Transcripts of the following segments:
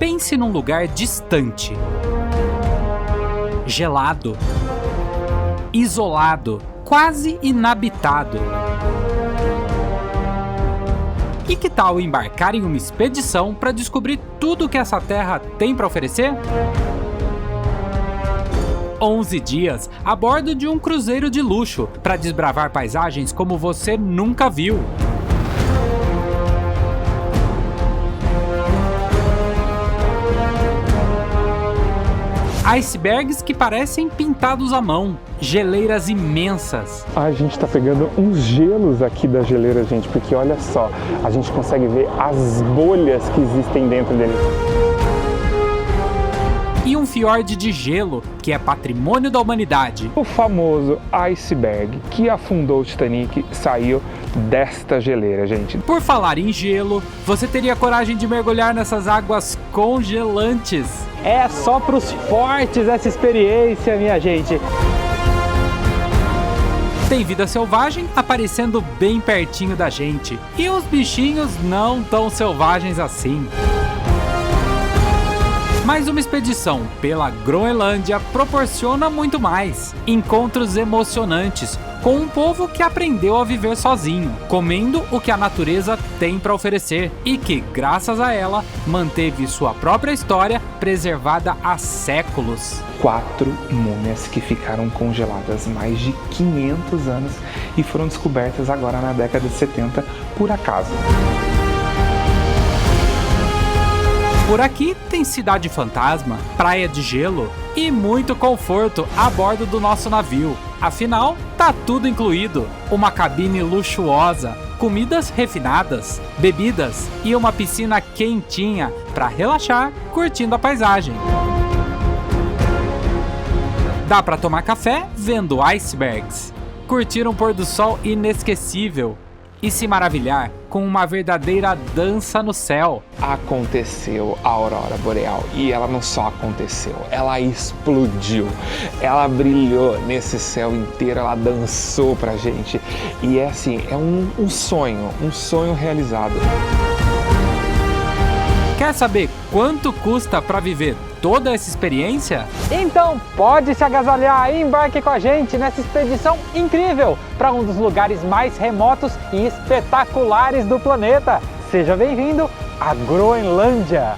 Pense num lugar distante, gelado, isolado, quase inabitado. E que tal embarcar em uma expedição para descobrir tudo que essa terra tem para oferecer? 11 dias a bordo de um cruzeiro de luxo para desbravar paisagens como você nunca viu. Icebergs que parecem pintados à mão, geleiras imensas. A gente tá pegando uns gelos aqui da geleira, gente, porque olha só, a gente consegue ver as bolhas que existem dentro dele. E um fiord de gelo, que é patrimônio da humanidade. O famoso iceberg que afundou o Titanic saiu desta geleira, gente. Por falar em gelo, você teria coragem de mergulhar nessas águas congelantes? É só pros fortes essa experiência, minha gente. Tem vida selvagem aparecendo bem pertinho da gente. E os bichinhos não tão selvagens assim. Mas uma expedição pela Groenlândia proporciona muito mais. Encontros emocionantes com um povo que aprendeu a viver sozinho, comendo o que a natureza tem para oferecer e que, graças a ela, manteve sua própria história preservada há séculos. 4 múmias que ficaram congeladas mais de 500 anos e foram descobertas agora na década de 70 por acaso. Por aqui tem cidade fantasma, praia de gelo e muito conforto a bordo do nosso navio. Afinal, tá tudo incluído. Uma cabine luxuosa, comidas refinadas, bebidas e uma piscina quentinha para relaxar curtindo a paisagem. Dá para tomar café vendo icebergs, curtir um pôr do sol inesquecível e se maravilhar com uma verdadeira dança no céu. Aconteceu a aurora boreal e ela não só aconteceu, ela explodiu, ela brilhou nesse céu inteiro, ela dançou pra gente e é assim, é um sonho realizado. Quer saber quanto custa para viver toda essa experiência? Então pode se agasalhar e embarque com a gente nessa expedição incrível para um dos lugares mais remotos e espetaculares do planeta. Seja bem-vindo à Groenlândia!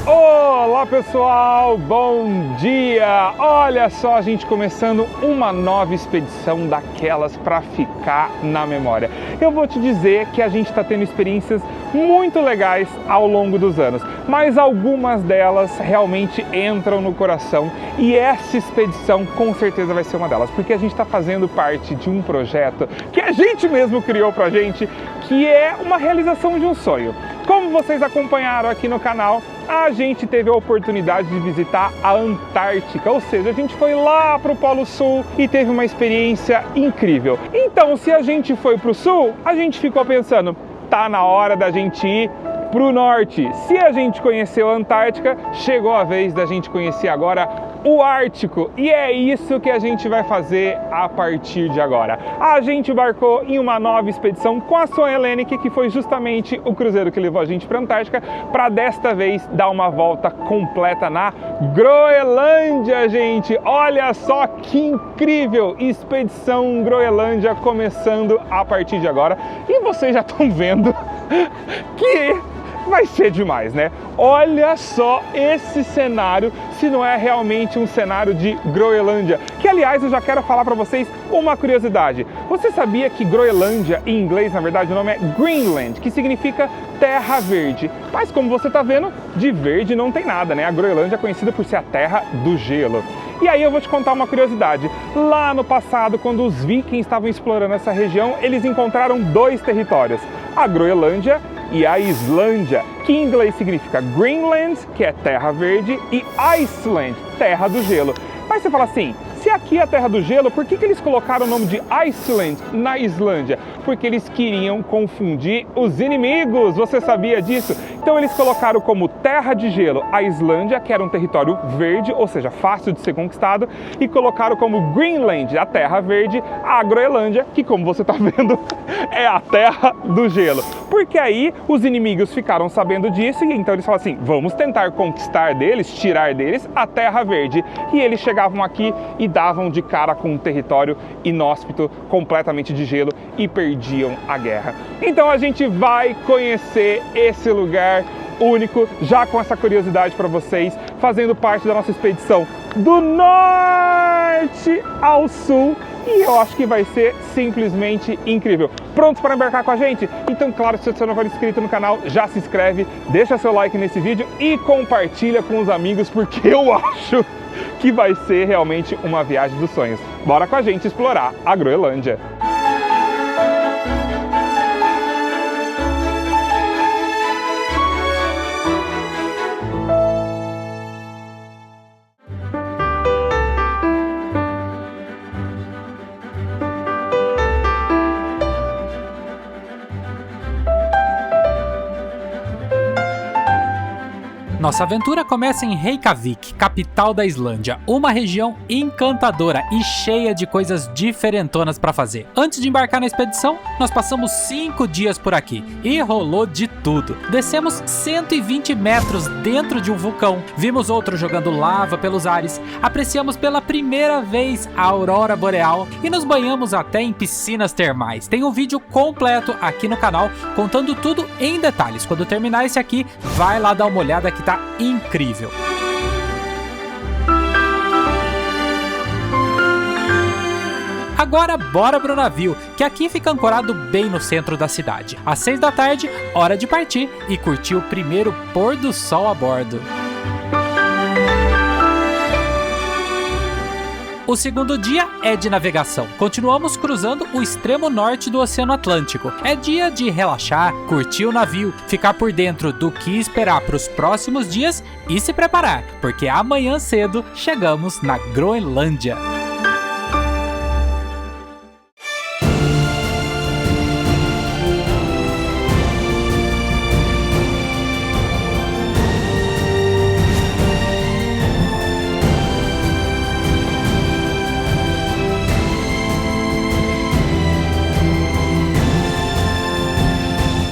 Olá pessoal, bom dia! Olha só, a gente começando uma nova expedição daquelas para ficar na memória. Eu vou te dizer que a gente está tendo experiências muito legais ao longo dos anos, mas algumas delas realmente entram no coração e essa expedição com certeza vai ser uma delas, porque a gente está fazendo parte de um projeto que a gente mesmo criou pra gente, que é uma realização de um sonho. Como vocês acompanharam aqui no canal, a gente teve a oportunidade de visitar a Antártica, ou seja, a gente foi lá para o Polo Sul e teve uma experiência incrível. Então, se a gente foi para o Sul, a gente ficou pensando, tá na hora da gente ir para o Norte. Se a gente conheceu a Antártica, chegou a vez da gente conhecer agora o Ártico, e é isso que a gente vai fazer a partir de agora. A gente embarcou em uma nova expedição com a Swan Hellenic, que foi justamente o cruzeiro que levou a gente para a Antártica, para desta vez dar uma volta completa na Groenlândia, gente. Olha só que incrível! Expedição Groenlândia começando a partir de agora, e vocês já estão vendo que vai ser demais, né? Olha só esse cenário, se não é realmente um cenário de Groenlândia. Que, aliás, eu já quero falar para vocês uma curiosidade. Você sabia que Groenlândia, em inglês, na verdade, o nome é Greenland, que significa terra verde. Mas, como você tá vendo, de verde não tem nada, né? A Groenlândia é conhecida por ser a terra do gelo. E aí eu vou te contar uma curiosidade. Lá no passado, quando os vikings estavam explorando essa região, eles encontraram 2 territórios, a Groenlândia e a Islândia, que em inglês significa Greenland, que é terra verde, e Iceland, terra do gelo. Mas você fala assim, Se aqui é a Terra do Gelo, por que eles colocaram o nome de Iceland na Islândia? Porque eles queriam confundir os inimigos, você sabia disso? Então eles colocaram como Terra de Gelo a Islândia, que era um território verde, ou seja, fácil de ser conquistado, e colocaram como Greenland, a Terra Verde, a Groenlândia, que como você está vendo, é a Terra do Gelo. Porque aí os inimigos ficaram sabendo disso, e então eles falaram assim, vamos tentar conquistar deles, tirar deles a Terra Verde. E eles chegavam aqui e davam de cara com um território inóspito, completamente de gelo, e perdiam a guerra. Então a gente vai conhecer esse lugar único, já com essa curiosidade para vocês, fazendo parte da nossa expedição do norte ao sul, e eu acho que vai ser simplesmente incrível. Prontos para embarcar com a gente? Então, claro, se você não for inscrito no canal, já se inscreve, deixa seu like nesse vídeo e compartilha com os amigos, porque eu acho que vai ser realmente uma viagem dos sonhos. Bora com a gente explorar a Groenlândia! Nossa aventura começa em Reykjavik, capital da Islândia, uma região encantadora e cheia de coisas diferentonas para fazer. Antes de embarcar na expedição, nós passamos 5 dias por aqui e rolou de tudo. Descemos 120 metros dentro de um vulcão, vimos outro jogando lava pelos ares, apreciamos pela primeira vez a aurora boreal e nos banhamos até em piscinas termais. Tem um vídeo completo aqui no canal contando tudo em detalhes. Quando terminar esse aqui, vai lá dar uma olhada que tá incrível. Agora bora pro navio, que aqui fica ancorado bem no centro da cidade. Às 6 da tarde, hora de partir e curtir o primeiro pôr do sol a bordo. O segundo dia é de navegação. Continuamos cruzando o extremo norte do Oceano Atlântico. É dia de relaxar, curtir o navio, ficar por dentro do que esperar para os próximos dias e se preparar, porque amanhã cedo chegamos na Groenlândia.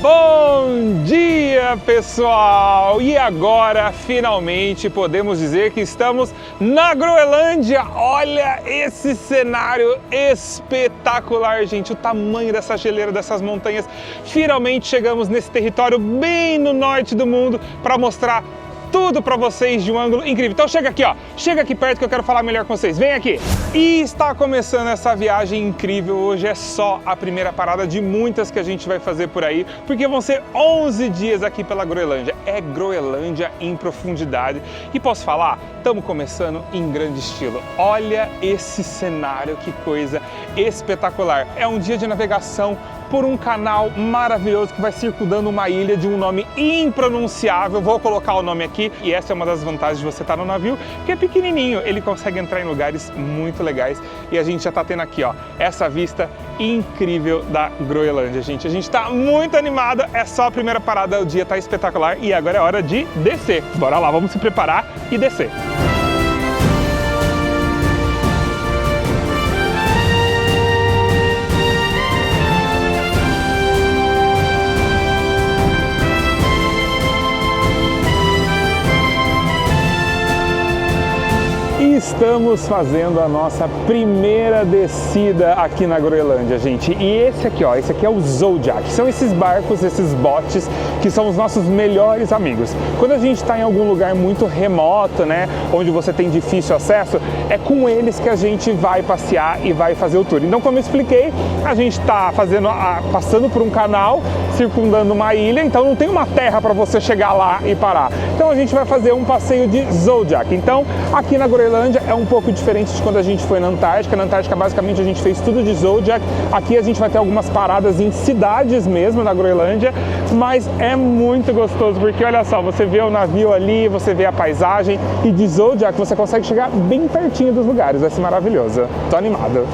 Bom dia, pessoal! E agora, finalmente, podemos dizer que estamos na Groenlândia. Olha esse cenário espetacular, gente! O tamanho dessa geleira, dessas montanhas. Finalmente chegamos nesse território bem no norte do mundo para mostrar tudo para vocês de um ângulo incrível. Então chega aqui, ó, chega aqui perto que eu quero falar melhor com vocês. Vem aqui! E está começando essa viagem incrível. Hoje é só a primeira parada de muitas que a gente vai fazer por aí, porque vão ser 11 dias aqui pela Groenlândia. É Groenlândia em profundidade. E posso falar? Estamos começando em grande estilo. Olha esse cenário, que coisa espetacular. É um dia de navegação por um canal maravilhoso que vai circundando uma ilha de um nome impronunciável. Vou colocar o nome aqui, e essa é uma das vantagens de você estar no navio, que é pequenininho, ele consegue entrar em lugares muito legais, e a gente já está tendo aqui, ó, essa vista incrível da Groenlândia, gente. A gente está muito animado, é só a primeira parada, o dia está espetacular, e agora é hora de descer. Bora lá, vamos se preparar e descer. Estamos fazendo a nossa primeira descida aqui na Groenlândia, gente. E esse aqui, ó, esse aqui é o Zodiac. São esses barcos, esses botes que são os nossos melhores amigos. Quando a gente está em algum lugar muito remoto, né, onde você tem difícil acesso, é com eles que a gente vai passear e vai fazer o tour. Então, como eu expliquei, a gente está passando por um canal, circundando uma ilha, então não tem uma terra para você chegar lá e parar. Então a gente vai fazer um passeio de Zodiac. Então, aqui na Groenlândia é um pouco diferente de quando a gente foi na Antártica. Na Antártica, basicamente, a gente fez tudo de Zodiac. Aqui a gente vai ter algumas paradas em cidades mesmo, na Groenlândia, mas é muito gostoso, porque olha só, você vê o navio ali, você vê a paisagem, e de Zodiac você consegue chegar bem pertinho dos lugares, vai ser maravilhoso. Tô animado.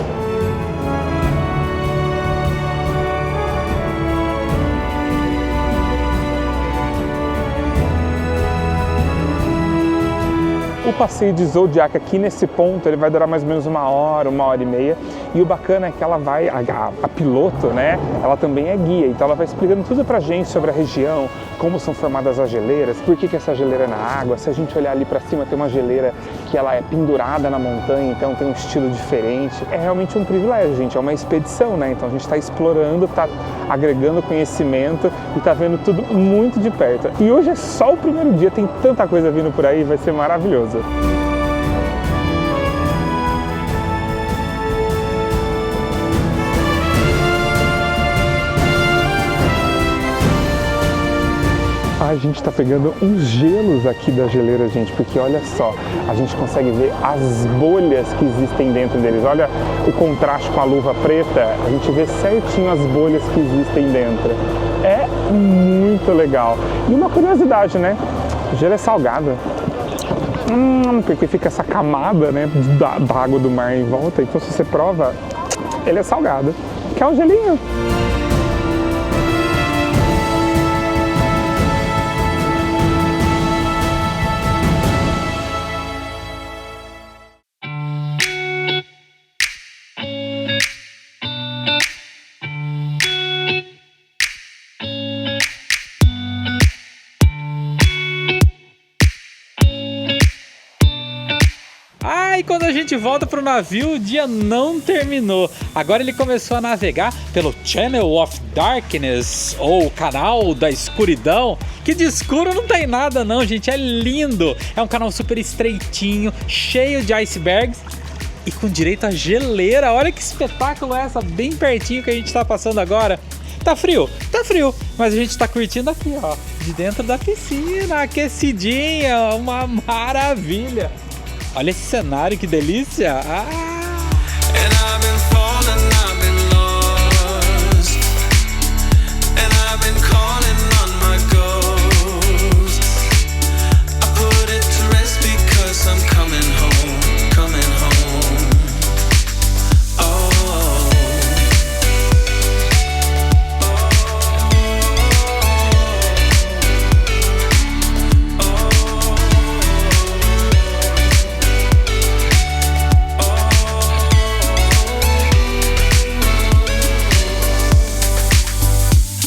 O passeio de Zodiac aqui nesse ponto, ele vai durar mais ou menos 1 hora, 1 hora e meia. E o bacana é que ela vai, a piloto, né, ela também é guia. Então ela vai explicando tudo pra gente sobre a região, como são formadas as geleiras, por que essa geleira é na água. Se a gente olhar ali pra cima, tem uma geleira que ela é pendurada na montanha, então tem um estilo diferente. É realmente um privilégio, gente, é uma expedição, né? Então a gente tá explorando, tá agregando conhecimento e tá vendo tudo muito de perto. E hoje é só o primeiro dia, tem tanta coisa vindo por aí, vai ser maravilhoso. A gente tá pegando uns gelos aqui da geleira, gente, porque olha só, a gente consegue ver as bolhas que existem dentro deles. Olha o contraste com a luva preta, a gente vê certinho as bolhas que existem dentro. É muito legal. E uma curiosidade, né? O gelo é salgado. Porque fica essa camada, né, da água do mar em volta. Então se você prova, ele é salgado. Quer um gelinho? E quando a gente volta pro navio, o dia não terminou. Agora ele começou a navegar pelo Channel of Darkness, ou Canal da Escuridão, que de escuro não tem nada não, gente, é lindo. É um canal super estreitinho, cheio de icebergs e com direito a geleira. Olha que espetáculo é essa, bem pertinho que a gente tá passando agora. Tá frio, mas a gente tá curtindo aqui, ó, de dentro da piscina, aquecidinha, uma maravilha. Olha esse cenário, que delícia!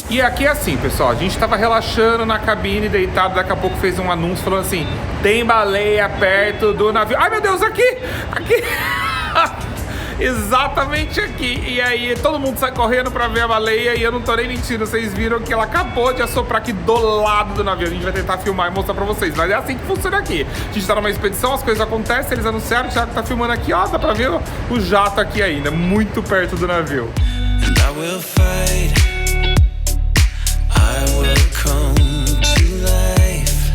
E aqui é assim, pessoal, a gente tava relaxando na cabine, deitado, daqui a pouco fez um anúncio falando assim, tem baleia perto do navio. Ai, meu Deus, aqui! Exatamente aqui. E aí todo mundo sai correndo pra ver a baleia e eu não tô nem mentindo. Vocês viram que ela acabou de assoprar aqui do lado do navio. A gente vai tentar filmar e mostrar pra vocês, mas é assim que funciona aqui. A gente tá numa expedição, as coisas acontecem, eles anunciaram, o Thiago tá filmando aqui, ó, dá pra ver o jato aqui ainda, muito perto do navio. I will come to life,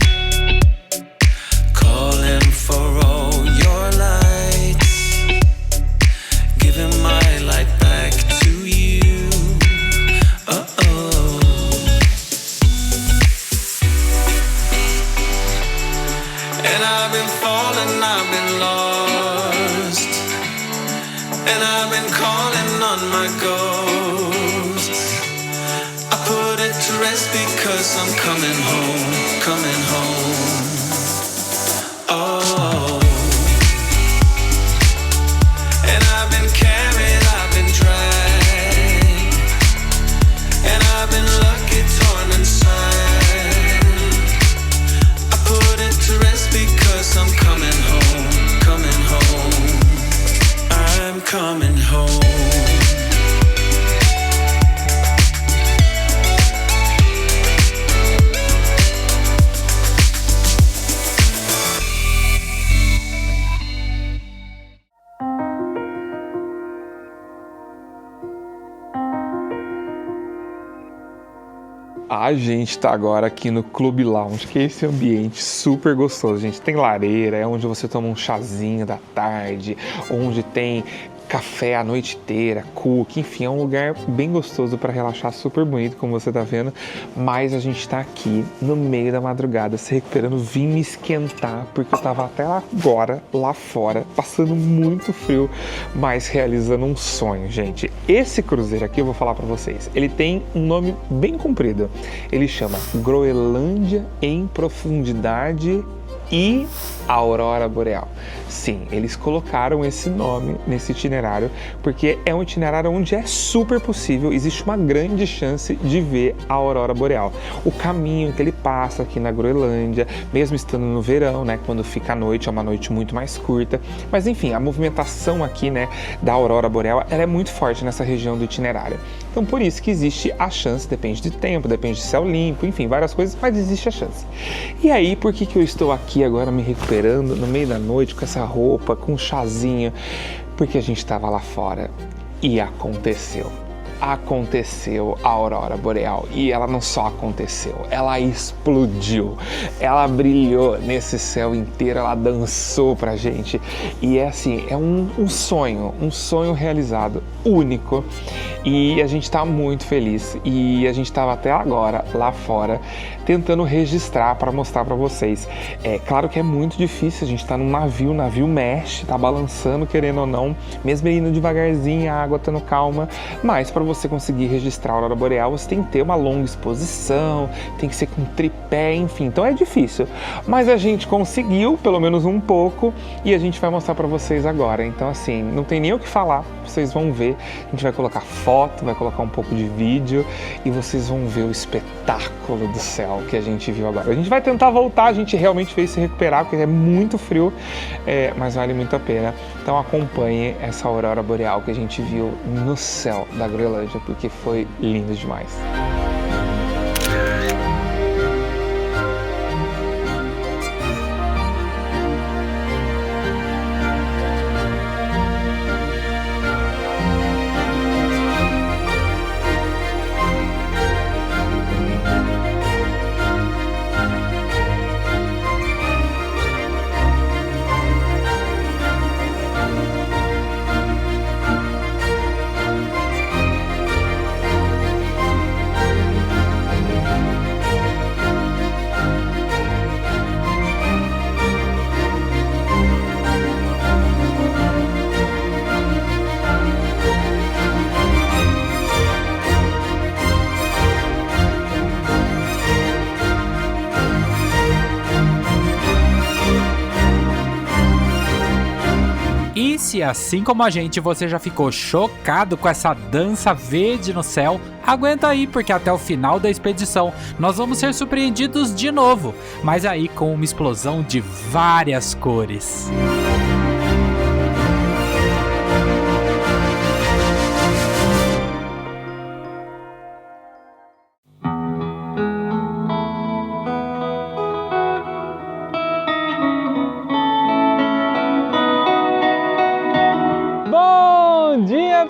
calling for all your lights, giving my light back to you. And I've been falling, I've been lost, and I've been calling on my ghost. Put it to rest because I'm coming home, coming home. Oh, and I've been carried, I've been dragged, and I've been lucky, torn inside. I put it to rest because I'm coming home, coming home. I'm coming home. A gente tá agora aqui no Club Lounge, que é esse ambiente super gostoso, gente. Tem lareira, é onde você toma um chazinho da tarde, onde tem café a noite inteira, cookie, enfim, é um lugar bem gostoso para relaxar, super bonito, como você tá vendo. Mas a gente tá aqui no meio da madrugada, se recuperando, vim me esquentar, porque eu tava até agora lá fora, passando muito frio, mas realizando um sonho, gente. Esse cruzeiro aqui, eu vou falar para vocês, ele tem um nome bem comprido. Ele chama Groenlândia em Profundidade e Aurora Boreal. Sim, eles colocaram esse nome nesse itinerário porque é um itinerário onde é super possível, existe uma grande chance de ver a Aurora Boreal. O caminho que ele passa aqui na Groenlândia, mesmo estando no verão, né, quando fica a noite, é uma noite muito mais curta, mas enfim, a movimentação aqui, né, da Aurora Boreal, ela é muito forte nessa região do itinerário. Então por isso que existe a chance, depende de tempo, depende de céu limpo, enfim, várias coisas, mas existe a chance. E aí, por que eu estou aqui agora me recuperando no meio da noite com essa roupa, com um chazinho? Porque a gente estava lá fora e aconteceu a Aurora Boreal, e ela não só aconteceu, ela explodiu, ela brilhou nesse céu inteiro, ela dançou pra gente, e é assim, é um sonho realizado, único, e a gente tá muito feliz, e a gente tava até agora lá fora tentando registrar para mostrar para vocês. É claro que é muito difícil, a gente tá num navio, o navio mexe, tá balançando, querendo ou não, mesmo indo devagarzinho, a água estando calma, mas para você conseguir registrar a Aurora Boreal, você tem que ter uma longa exposição, tem que ser com tripé, enfim, então é difícil. Mas a gente conseguiu, pelo menos um pouco, e a gente vai mostrar para vocês agora. Então assim, não tem nem o que falar, vocês vão ver, a gente vai colocar foto, vai colocar um pouco de vídeo, e vocês vão ver o espetáculo do céu que a gente viu agora. A gente vai tentar voltar, a gente realmente fez se recuperar, porque é muito frio, mas vale muito a pena. Então acompanhe essa Aurora Boreal que a gente viu no céu da Groenlândia, porque foi lindo demais. E se assim como a gente você já ficou chocado com essa dança verde no céu, aguenta aí, porque até o final da expedição nós vamos ser surpreendidos de novo, mas aí com uma explosão de várias cores.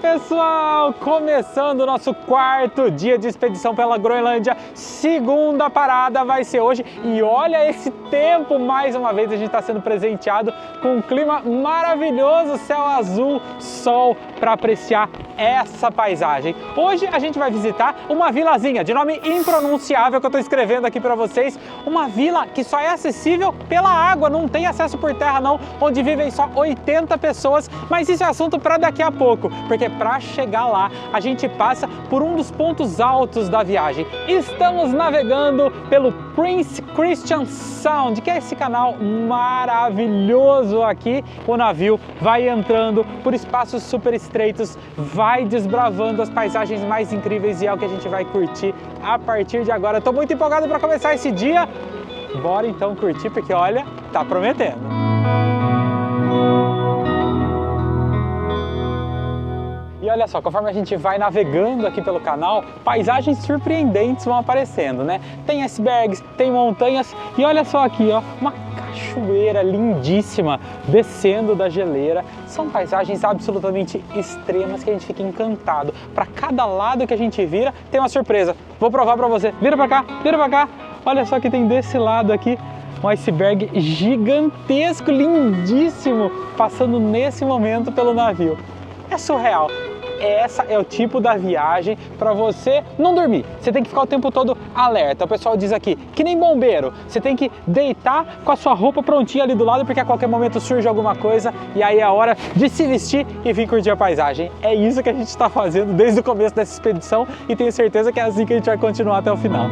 Pessoal, começando o nosso quarto dia de expedição pela Groenlândia, segunda parada vai ser hoje, e olha esse tempo, mais uma vez a gente está sendo presenteado com um clima maravilhoso, céu azul, sol, para apreciar essa paisagem. Hoje a gente vai visitar uma vilazinha de nome impronunciável que eu estou escrevendo aqui para vocês, uma vila que só é acessível pela água, não tem acesso por terra não, onde vivem só 80 pessoas, mas isso é assunto para daqui a pouco, porque para chegar lá a gente passa por um dos pontos altos da viagem. Estamos navegando pelo Prince Christian Sound, que é esse canal maravilhoso aqui. O navio vai entrando por espaços super estreitos, vai desbravando as paisagens mais incríveis, e é o que a gente vai curtir a partir de agora. Estou muito empolgado para começar esse dia. Bora então curtir, porque olha, tá prometendo. E olha só, conforme a gente vai navegando aqui pelo canal, paisagens surpreendentes vão aparecendo, né? Tem icebergs, tem montanhas, e olha só aqui, ó, uma cachoeira lindíssima descendo da geleira. São paisagens absolutamente extremas que a gente fica encantado. Para cada lado que a gente vira, tem uma surpresa. Vou provar para você. Vira para cá, vira para cá. Olha só que tem desse lado aqui um iceberg gigantesco, lindíssimo, passando nesse momento pelo navio. É surreal. Essa é o tipo da viagem para você não dormir. Você tem que ficar o tempo todo alerta. O pessoal diz aqui, que nem bombeiro. Você tem que deitar com a sua roupa prontinha ali do lado, porque a qualquer momento surge alguma coisa e aí é a hora de se vestir e vir curtir a paisagem. É isso que a gente está fazendo desde o começo dessa expedição e tenho certeza que é assim que a gente vai continuar até o final.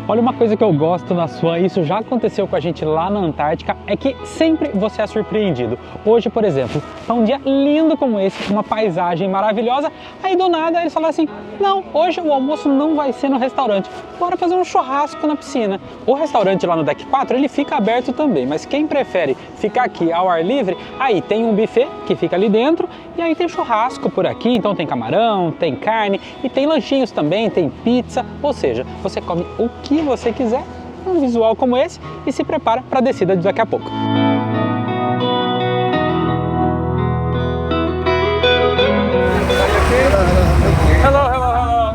Olha, uma coisa que eu gosto na Swan, isso já aconteceu com a gente lá na Antártica, é que sempre você é surpreendido. Hoje, por exemplo, tá um dia lindo como esse, uma paisagem maravilhosa, aí do nada eles falaram assim, não, hoje o almoço não vai ser no restaurante, bora fazer um churrasco na piscina. O restaurante lá no Deck 4, ele fica aberto também, mas quem prefere ficar aqui ao ar livre, aí tem um buffet que fica ali dentro, e aí tem churrasco por aqui, então tem camarão, tem carne, e tem lanchinhos também, tem pizza, ou seja, você come o que você quiser, um visual como esse, e se prepara para a descida de daqui a pouco. Hello, hello, hello.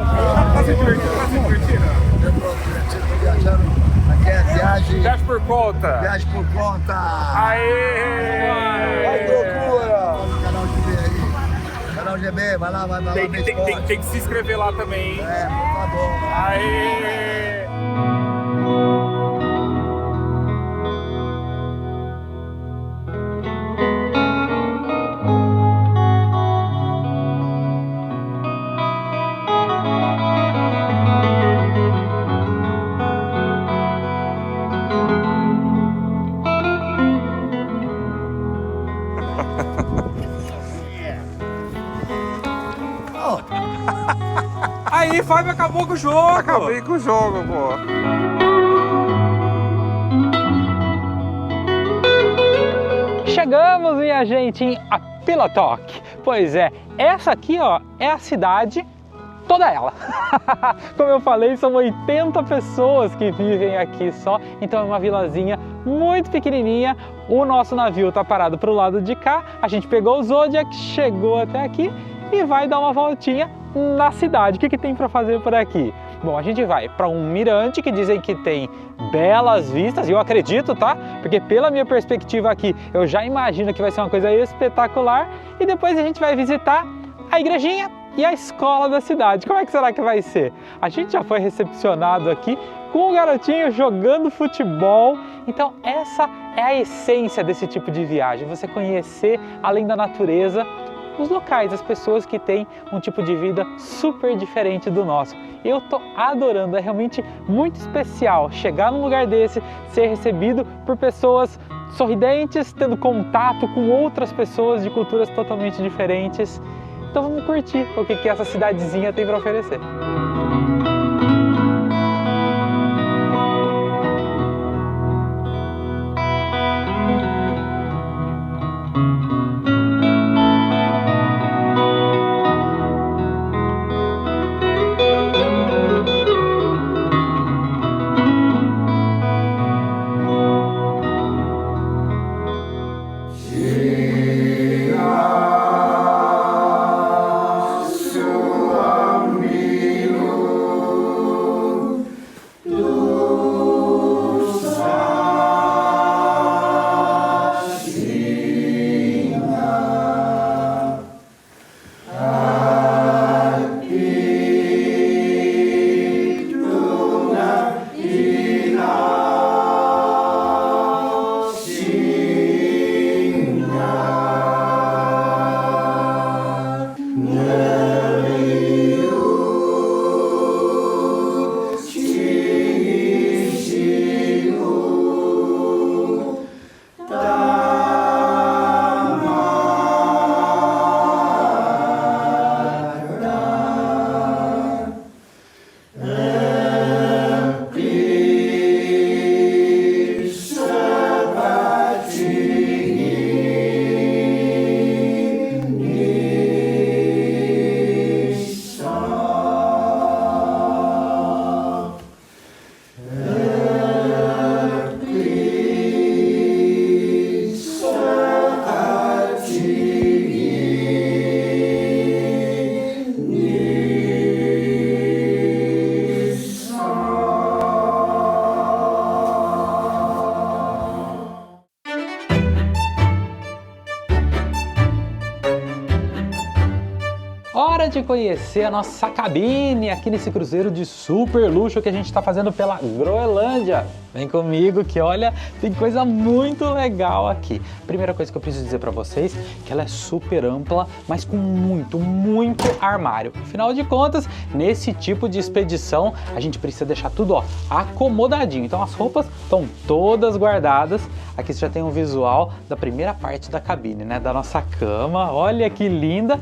Tá se divertindo? Aqui é viagem. Viagem por conta. Viagem por conta. Aê! Ai, que loucura! Canal GB aí. Canal GB, vai lá, vai lá. Tem que se inscrever lá também, hein? É, por favor. Aê! Aí, Fábio, acabou com o jogo! Acabei com o jogo, pô. Chegamos, minha gente, em Apilatok. Pois é, essa aqui, ó, é a cidade toda ela. Como eu falei, são 80 pessoas que vivem aqui só, então é uma vilazinha muito pequenininha. O nosso navio tá parado pro lado de cá, a gente pegou o Zodiac, chegou até aqui e vai dar uma voltinha na cidade. O que tem para fazer por aqui? Bom, a gente vai para um mirante que dizem que tem belas vistas, e eu acredito, tá? Porque pela minha perspectiva aqui, eu já imagino que vai ser uma coisa espetacular. E depois a gente vai visitar a igrejinha e a escola da cidade. Como é que será que vai ser? A gente já foi recepcionado aqui com um garotinho jogando futebol. Então essa é a essência desse tipo de viagem, você conhecer, além da natureza, os locais, as pessoas que têm um tipo de vida super diferente do nosso. Eu tô adorando, é realmente muito especial chegar num lugar desse, ser recebido por pessoas sorridentes, tendo contato com outras pessoas de culturas totalmente diferentes. Então vamos curtir o que essa cidadezinha tem para oferecer. hora de conhecer a nossa cabine aqui nesse cruzeiro de super luxo que a gente está fazendo pela Groenlândia. Vem comigo que olha, tem coisa muito legal aqui. Primeira coisa que eu preciso dizer para vocês é que ela é super ampla, mas com muito armário. Afinal de contas, nesse tipo de expedição, a gente precisa deixar tudo acomodadinho. Então as roupas estão todas guardadas. Aqui você já tem um visual da primeira parte da cabine, né? Da nossa cama. Olha que linda!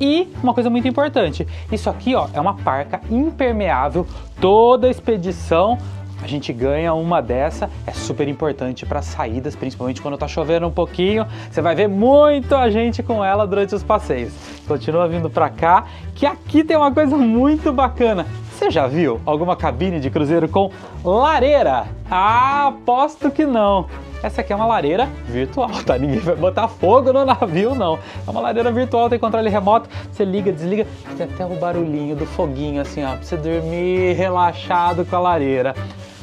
E uma coisa muito importante, isso aqui é uma parca impermeável. Toda expedição a gente ganha uma dessa, é super importante para saídas, principalmente quando tá chovendo um pouquinho. Você vai ver muito a gente com ela durante os passeios. Continua vindo para cá, que aqui tem uma coisa muito bacana. Você já viu alguma cabine de cruzeiro com lareira? Ah, aposto que não. Essa aqui é uma lareira virtual, tá? Ninguém vai botar fogo no navio, não. É uma lareira virtual, tem controle remoto. Você liga, desliga, tem até o barulhinho do foguinho, assim, pra você dormir relaxado com a lareira.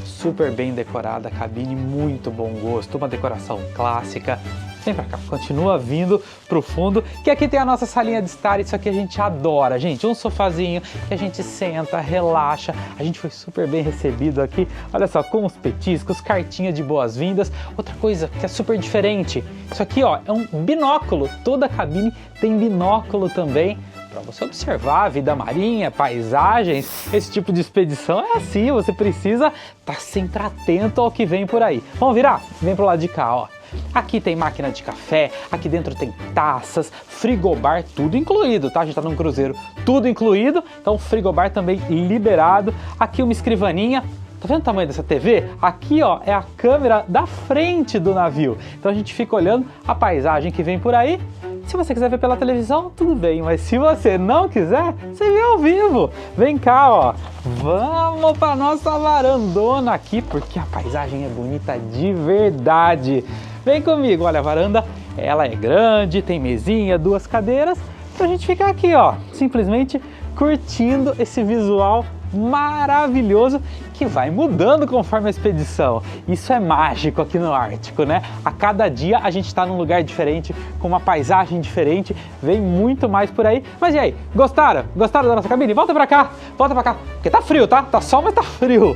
Super bem decorada a cabine, muito bom gosto, uma decoração clássica. Vem pra cá, continua vindo pro fundo, que aqui tem a nossa salinha de estar. Isso aqui a gente adora, gente, um sofazinho que a gente senta, relaxa. A gente foi super bem recebido aqui, olha só, com os petiscos, cartinha de boas-vindas. Outra coisa que é super diferente, isso aqui é um binóculo, toda a cabine tem binóculo também, para você observar a vida marinha, paisagens. Esse tipo de expedição é assim, você precisa estar sempre atento ao que vem por aí. Vamos virar? Vem pro lado de cá, Aqui tem máquina de café, aqui dentro tem taças, frigobar, tudo incluído, tá? A gente tá num cruzeiro, tudo incluído, então frigobar também liberado. Aqui uma escrivaninha. Tá vendo o tamanho dessa TV? Aqui, é a câmera da frente do navio. Então a gente fica olhando a paisagem que vem por aí. Se você quiser ver pela televisão, tudo bem, mas se você não quiser, você vê ao vivo. Vem cá, vamos para nossa varandona aqui, porque a paisagem é bonita de verdade. Vem comigo, olha, a varanda, ela é grande, tem mesinha, 2 cadeiras, pra gente ficar aqui, simplesmente curtindo esse visual maravilhoso que vai mudando conforme a expedição. Isso é mágico aqui no Ártico, né? A cada dia a gente está num lugar diferente, com uma paisagem diferente, vem muito mais por aí. Mas e aí, gostaram? Gostaram da nossa cabine? Volta pra cá, porque tá frio, tá? Tá sol, mas tá frio.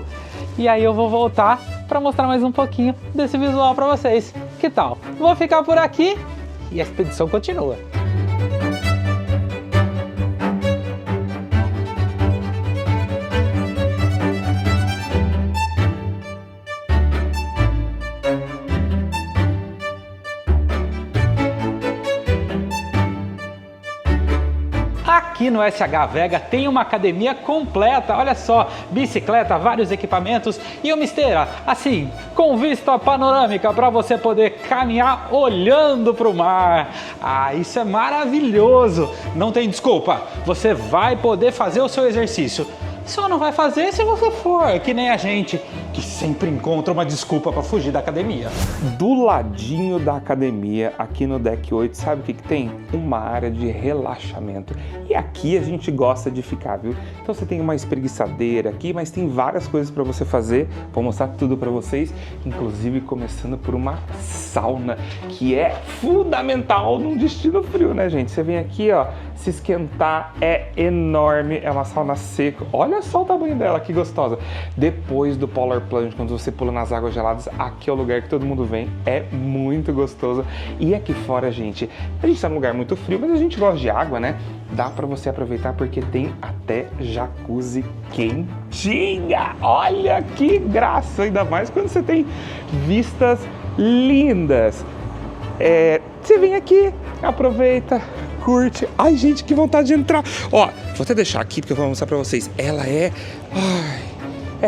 E aí eu vou voltar para mostrar mais um pouquinho desse visual para vocês. Que tal? Vou ficar por aqui e a expedição continua. Aqui no SH Vega tem uma academia completa, olha só, bicicleta, vários equipamentos e uma esteira, assim, com vista panorâmica para você poder caminhar olhando para o mar. Ah, isso é maravilhoso, não tem desculpa, você vai poder fazer o seu exercício. Só não vai fazer se você for que nem a gente, que sempre encontra uma desculpa para fugir da academia. Do ladinho da academia, aqui no deck 8, sabe o que tem? Uma área de relaxamento. E aqui a gente gosta de ficar, viu? Então você tem uma espreguiçadeira aqui, mas tem várias coisas para você fazer. Vou mostrar tudo para vocês, inclusive começando por uma sauna, que é fundamental num destino frio, né, gente? Você vem aqui, se esquentar, é enorme, é uma sauna seca. Olha só o tamanho dela, que gostosa. Depois do Polar Plunge, quando você pula nas águas geladas, aqui é o lugar que todo mundo vem, é muito gostoso. E aqui fora, gente, a gente tá num lugar muito frio, mas a gente gosta de água, né? Dá pra você aproveitar porque tem até jacuzzi quentinha. Olha que graça, ainda mais quando você tem vistas lindas. Você vem aqui, aproveita, curte. Ai, gente, que vontade de entrar. Vou até deixar aqui porque eu vou mostrar pra vocês. Ela é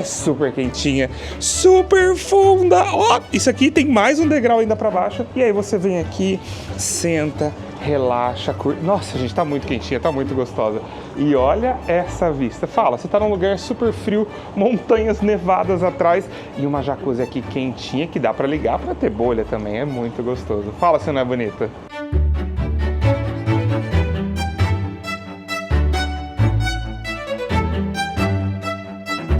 super quentinha, super funda. Isso aqui tem mais um degrau ainda pra baixo. E aí você vem aqui, senta, relaxa, curte. Nossa, gente, tá muito quentinha, tá muito gostosa. E olha essa vista. Fala, você tá num lugar super frio, montanhas nevadas atrás e uma jacuzzi aqui quentinha que dá pra ligar pra ter bolha também. É muito gostoso. Fala se não é bonita.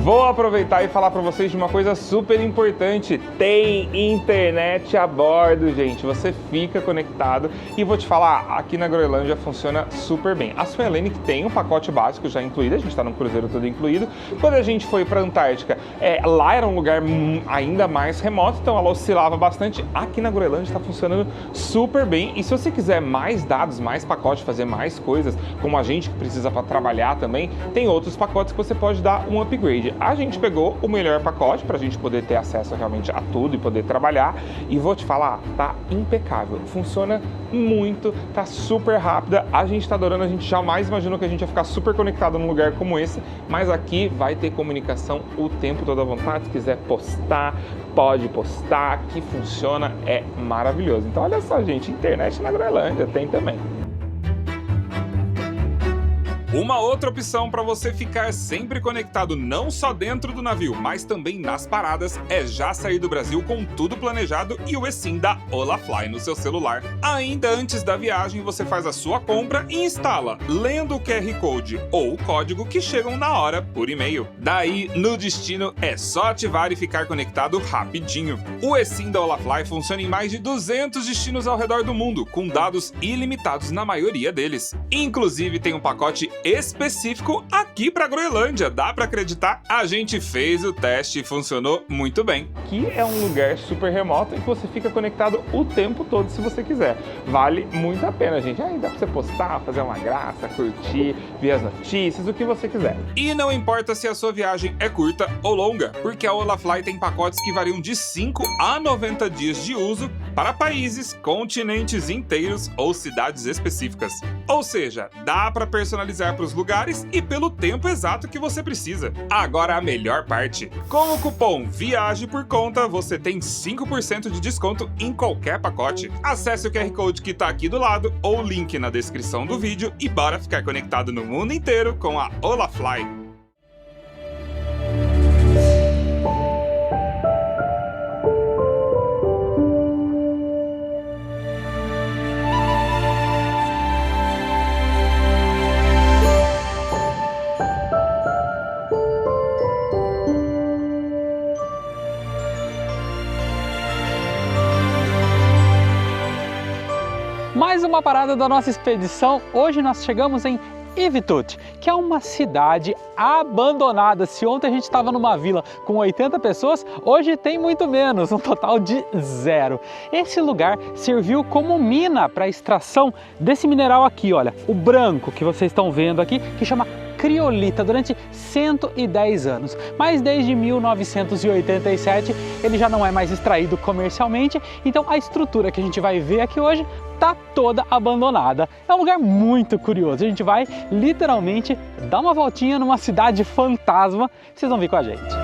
Vou aproveitar e falar para vocês de uma coisa super importante. Tem internet a bordo, gente. Você fica conectado e vou te falar, aqui na Groenlândia funciona super bem. A Suelene que tem um pacote básico já incluído, a gente está num cruzeiro todo incluído. Quando a gente foi para a Antártica, lá era um lugar ainda mais remoto, então ela oscilava bastante. Aqui na Groenlândia está funcionando super bem. E se você quiser mais dados, mais pacotes, fazer mais coisas, como a gente que precisa para trabalhar também, tem outros pacotes que você pode dar um upgrade. A gente pegou o melhor pacote para a gente poder ter acesso realmente a tudo e poder trabalhar. E vou te falar, tá impecável, funciona muito, tá super rápida. A gente tá adorando, a gente jamais imaginou que a gente ia ficar super conectado num lugar como esse, mas aqui vai ter comunicação o tempo todo à vontade. Se quiser postar, pode postar, que funciona, é maravilhoso. Então olha só, gente, internet na Groenlândia tem também. Uma outra opção para você ficar sempre conectado não só dentro do navio, mas também nas paradas, é já sair do Brasil com tudo planejado e o eSIM da Olafly no seu celular. Ainda antes da viagem, você faz a sua compra e instala, lendo o QR Code ou o código que chegam na hora por e-mail. Daí, no destino, é só ativar e ficar conectado rapidinho. O eSIM da Olafly funciona em mais de 200 destinos ao redor do mundo, com dados ilimitados na maioria deles. Inclusive, tem um pacote específico aqui para Groenlândia. Dá para acreditar? A gente fez o teste e funcionou muito bem. Aqui é um lugar super remoto e que você fica conectado o tempo todo se você quiser. Vale muito a pena, gente. Aí dá para você postar, fazer uma graça, curtir, ver as notícias, o que você quiser. E não importa se a sua viagem é curta ou longa, porque a Olafly tem pacotes que variam de 5 a 90 dias de uso para países, continentes inteiros ou cidades específicas. Ou seja, dá para personalizar para os lugares e pelo tempo exato que você precisa. Agora a melhor parte. Com o cupom Viaje por Conta, você tem 5% de desconto em qualquer pacote. Acesse o QR Code que está aqui do lado ou o link na descrição do vídeo e bora ficar conectado no mundo inteiro com a Olafly. Mais uma parada da nossa expedição. Hoje nós chegamos em Ivitut, que é uma cidade abandonada. Se ontem a gente estava numa vila com 80 pessoas, hoje tem muito menos, um total de 0. Esse lugar serviu como mina para a extração desse mineral aqui, olha, o branco que vocês estão vendo aqui, que chama criolita, durante 110 anos. Mas desde 1987 ele já não é mais extraído comercialmente, então a estrutura que a gente vai ver aqui hoje está toda abandonada. É um lugar muito curioso, a gente vai literalmente dar uma voltinha numa cidade fantasma, vocês vão vir com a gente.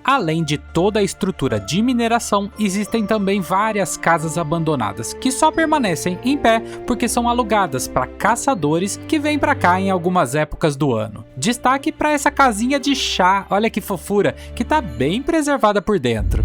Além de toda a estrutura de mineração, existem também várias casas abandonadas que só permanecem em pé porque são alugadas para caçadores que vêm para cá em algumas épocas do ano. Destaque para essa casinha de chá, olha que fofura, que está bem preservada por dentro.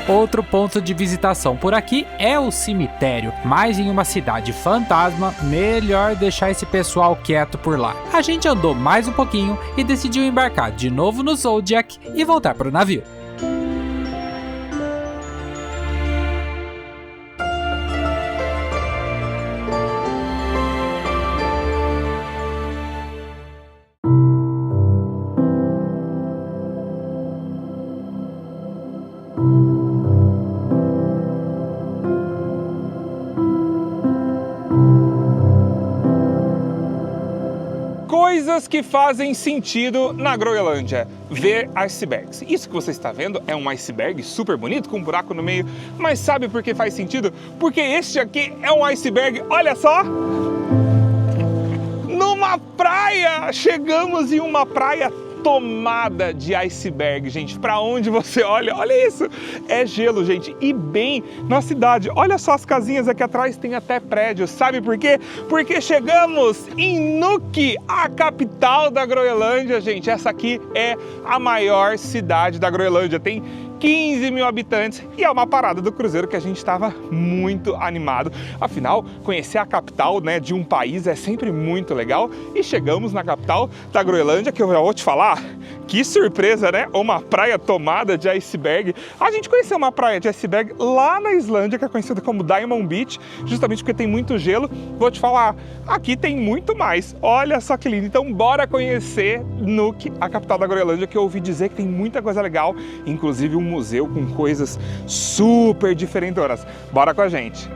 Outro ponto de visitação por aqui é o cemitério, mas em uma cidade fantasma, melhor deixar esse pessoal quieto por lá. A gente andou mais um pouquinho e decidiu embarcar de novo no Zodiac e voltar para o navio. Coisas que fazem sentido na Groenlândia. Ver icebergs. Isso que você está vendo é um iceberg super bonito, com um buraco no meio. Mas sabe por que faz sentido? Porque este aqui é um iceberg, olha só! Numa praia! Chegamos em uma praia tomada de iceberg, gente. Para onde você olha, olha isso, é gelo, gente. E bem na cidade, olha só as casinhas aqui atrás, tem até prédios. Sabe por quê? Porque chegamos em Nuuk, a capital da Groenlândia, gente. Essa aqui é a maior cidade da Groenlândia, tem 15 mil habitantes e é uma parada do cruzeiro que a gente estava muito animado. Afinal, conhecer a capital, né, de um país é sempre muito legal. E chegamos na capital da Groenlândia, que eu já vou te falar, que surpresa, né? Uma praia tomada de iceberg. A gente conheceu uma praia de iceberg lá na Islândia, que é conhecida como Diamond Beach, justamente porque tem muito gelo. Vou te falar, aqui tem muito mais. Olha só que lindo. Então bora conhecer Nuuk, a capital da Groenlândia, que eu ouvi dizer que tem muita coisa legal, inclusive um museu com coisas super diferentonas. Bora com a gente!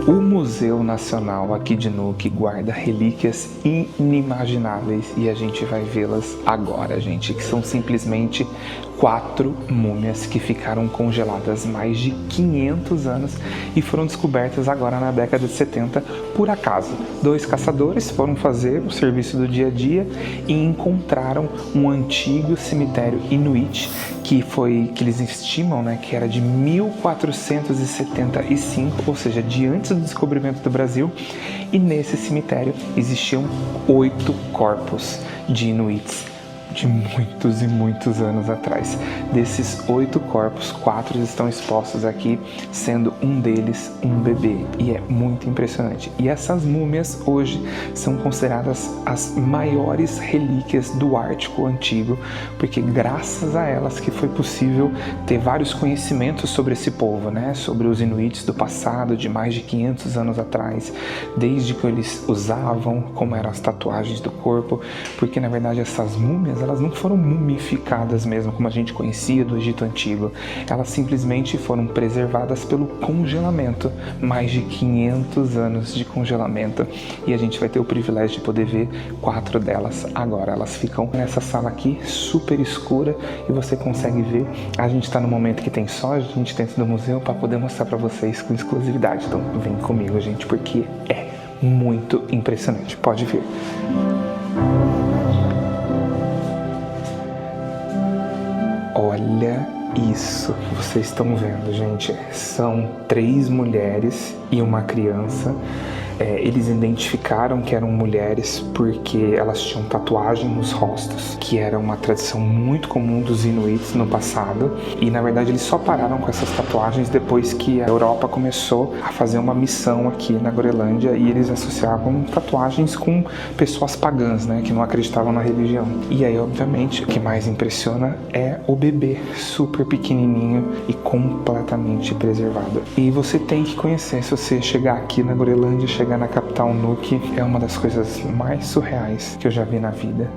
O Museu Nacional aqui de Nuuk guarda relíquias inimagináveis e a gente vai vê-las agora, gente, que são simplesmente 4 múmias que ficaram congeladas mais de 500 anos e foram descobertas agora na década de 70 por acaso. 2 caçadores foram fazer o serviço do dia a dia e encontraram um antigo cemitério inuit que eles estimam, né, que era de 1475, ou seja, de antes do descobrimento do Brasil, e nesse cemitério existiam 8 corpos de inuits de muitos e muitos anos atrás. Desses 8 corpos, 4 estão expostos aqui, sendo um deles um bebê, e é muito impressionante. E essas múmias hoje são consideradas as maiores relíquias do Ártico Antigo, porque graças a elas que foi possível ter vários conhecimentos sobre esse povo, né? Sobre os inuits do passado, de mais de 500 anos atrás, desde que eles usavam, como eram as tatuagens do corpo, porque na verdade essas múmias, elas não foram mumificadas mesmo, como a gente conhecia do Egito Antigo. Elas simplesmente foram preservadas pelo congelamento, mais de 500 anos de congelamento. E a gente vai ter o privilégio de poder ver 4 delas agora. Elas ficam nessa sala aqui, super escura, e você consegue ver. A gente está no momento que tem só a gente dentro do museu para poder mostrar para vocês com exclusividade. Então vem comigo, gente, porque é muito impressionante. Pode ver. Olha isso que vocês estão vendo, gente. São 3 mulheres e uma criança. Eles identificaram que eram mulheres porque elas tinham tatuagem nos rostos, que era uma tradição muito comum dos inuits no passado. E na verdade eles só pararam com essas tatuagens depois que a Europa começou a fazer uma missão aqui na Groenlândia, e eles associavam tatuagens com pessoas pagãs, né, que não acreditavam na religião. E aí, obviamente, o que mais impressiona é o bebê, super pequenininho e completamente preservado. E você tem que conhecer, se você chegar aqui na Groenlândia, chegar na capital Nuuk, é uma das coisas mais surreais que eu já vi na vida.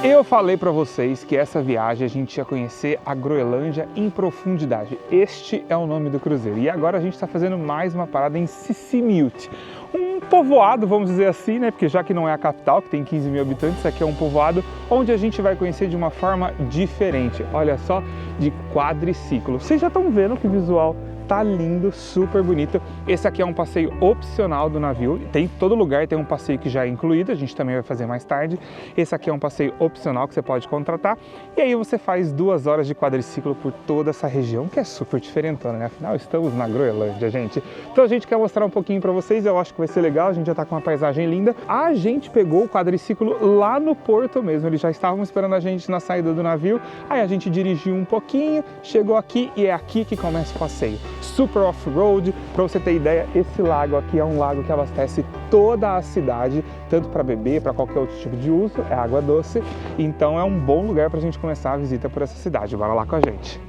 Eu falei para vocês que essa viagem a gente ia conhecer a Groenlândia em profundidade. Este é o nome do cruzeiro. E agora a gente está fazendo mais uma parada em Sisimiut. Um povoado, vamos dizer assim, né? Porque já que não é a capital, que tem 15 mil habitantes, aqui é um povoado onde a gente vai conhecer de uma forma diferente. Olha só, de quadriciclo. Vocês já estão vendo que visual tá lindo, super bonito. Esse aqui é um passeio opcional do navio. Tem todo lugar, tem um passeio que já é incluído, a gente também vai fazer mais tarde. Esse aqui é um passeio opcional que você pode contratar. E aí você faz 2 horas de quadriciclo por toda essa região, que é super diferentona, né? Afinal, estamos na Groenlândia, gente. Então a gente quer mostrar um pouquinho para vocês, eu acho que vai ser legal, a gente já tá com uma paisagem linda. A gente pegou o quadriciclo lá no porto mesmo, eles já estavam esperando a gente na saída do navio. Aí a gente dirigiu um pouquinho, chegou aqui e é aqui que começa o passeio. super off-road. Para você ter ideia, esse lago aqui é um lago que abastece toda a cidade, tanto para beber, para qualquer outro tipo de uso, é água doce, então é um bom lugar para a gente começar a visita por essa cidade. Bora lá com a gente!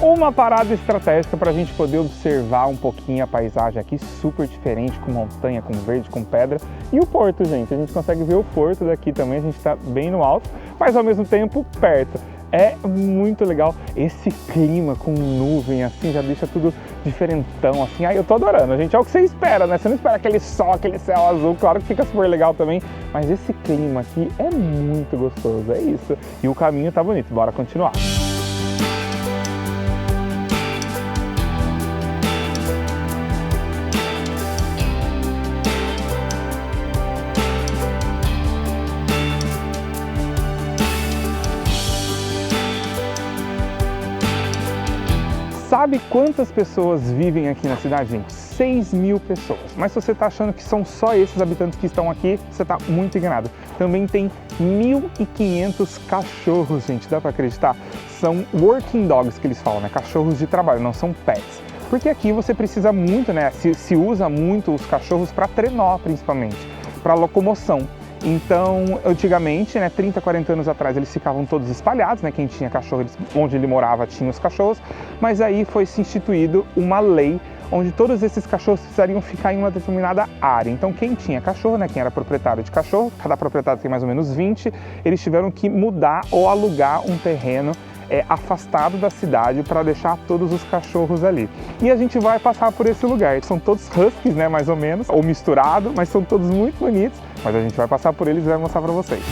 Uma parada estratégica para a gente poder observar um pouquinho a paisagem aqui, super diferente, com montanha, com verde, com pedra. E o porto, gente, a gente consegue ver o porto daqui também, a gente está bem no alto, mas ao mesmo tempo perto. É muito legal esse clima com nuvem, assim, já deixa tudo diferentão, assim. Ai, eu tô adorando, gente, é o que você espera, né? Você não espera aquele sol, aquele céu azul, claro que fica super legal também, mas esse clima aqui é muito gostoso, é isso. E o caminho tá bonito, bora continuar. Sabe quantas pessoas vivem aqui na cidade, gente? 6.000 pessoas. Mas se você está achando que são só esses habitantes que estão aqui, você está muito enganado. Também tem 1.500 cachorros, gente, dá para acreditar? São working dogs que eles falam, né? Cachorros de trabalho, não são pets. Porque aqui você precisa muito, né? Se usa muito os cachorros para trenó, principalmente, para locomoção. Então, antigamente, né, 30, 40 anos atrás, eles ficavam todos espalhados, né, quem tinha cachorro, onde ele morava tinha os cachorros, mas aí foi se instituído uma lei onde todos esses cachorros precisariam ficar em uma determinada área. Então, quem tinha cachorro, né, quem era proprietário de cachorro, cada proprietário tem mais ou menos 20, eles tiveram que mudar ou alugar um terreno afastado da cidade para deixar todos os cachorros ali. E a gente vai passar por esse lugar. São todos huskies, né, mais ou menos, ou misturado, mas são todos muito bonitos. Mas a gente vai passar por eles e vai mostrar para vocês.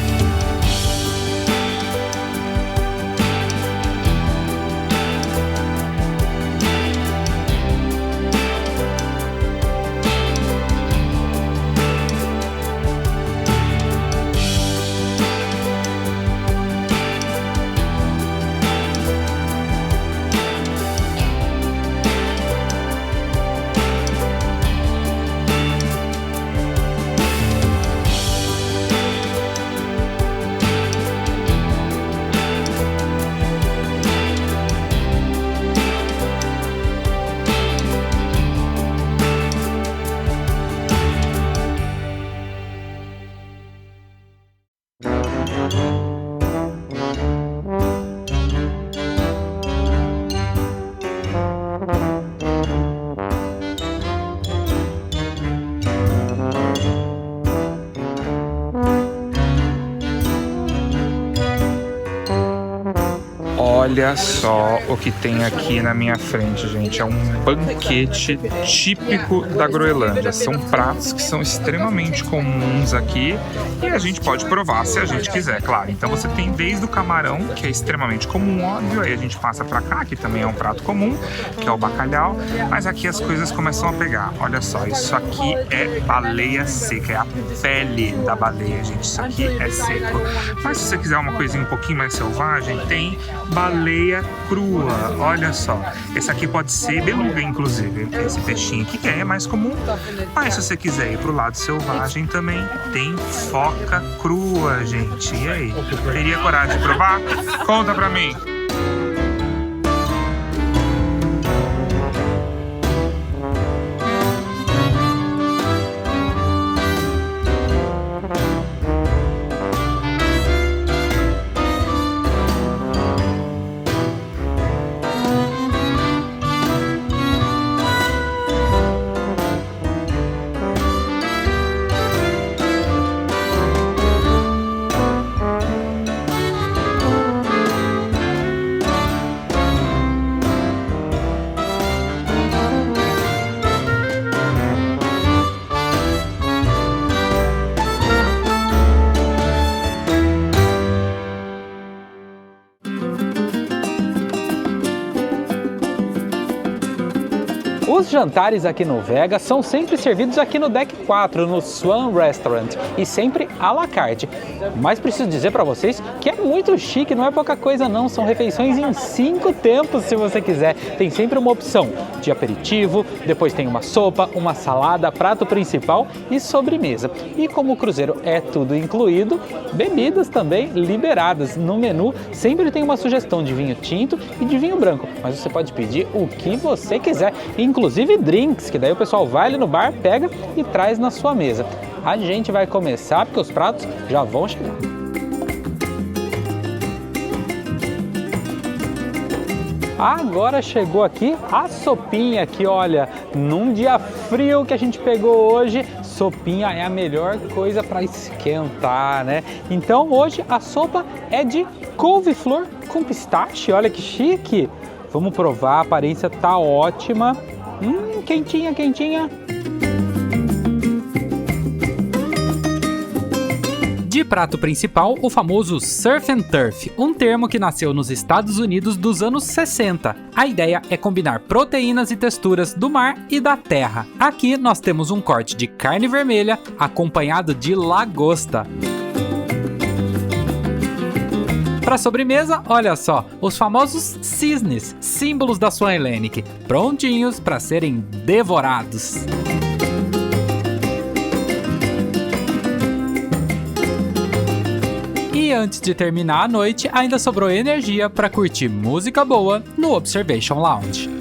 Olha só o que tem aqui na minha frente, gente. É um banquete típico da Groenlândia. São pratos que são extremamente comuns aqui e a gente pode provar se a gente quiser, claro. Então você tem desde o camarão, que é extremamente comum, óbvio. Aí a gente passa pra cá, que também é um prato comum, que é o bacalhau. Mas aqui as coisas começam a pegar. Olha só, isso aqui é baleia seca. É a pele da baleia, gente. Isso aqui é seco. Mas se você quiser uma coisinha um pouquinho mais selvagem, tem baleia crua, olha só. Esse aqui pode ser beluga, inclusive, esse peixinho aqui, que é mais comum. Mas se você quiser ir pro lado selvagem também, tem foca crua, gente. E aí? Teria coragem de provar? Conta pra mim! Os jantares aqui no Vega são sempre servidos aqui no Deck 4, no Swan Restaurant, e sempre à la carte. Mas preciso dizer para vocês que é muito chique, não é pouca coisa não, são refeições em 5 tempos se você quiser. Tem sempre uma opção de aperitivo, depois tem uma sopa, uma salada, prato principal e sobremesa. E como o cruzeiro é tudo incluído, bebidas também liberadas. No menu sempre tem uma sugestão de vinho tinto e de vinho branco, mas você pode pedir o que você quiser, inclusive drinks, que daí o pessoal vai ali no bar, pega e traz na sua mesa. A gente vai começar porque os pratos já vão chegar. Agora chegou aqui a sopinha aqui, olha, num dia frio que a gente pegou hoje, sopinha é a melhor coisa para esquentar, né? Então hoje a sopa é de couve-flor com pistache, olha que chique! Vamos provar, a aparência tá ótima. Quentinha, quentinha. De prato principal, o famoso Surf and Turf, um termo que nasceu nos Estados Unidos dos anos 60. A ideia é combinar proteínas e texturas do mar e da terra. Aqui nós temos um corte de carne vermelha acompanhado de lagosta. Para sobremesa, olha só, os famosos cisnes, símbolos da Swan Hellenic, prontinhos para serem devorados. E antes de terminar a noite, ainda sobrou energia para curtir música boa no Observation Lounge.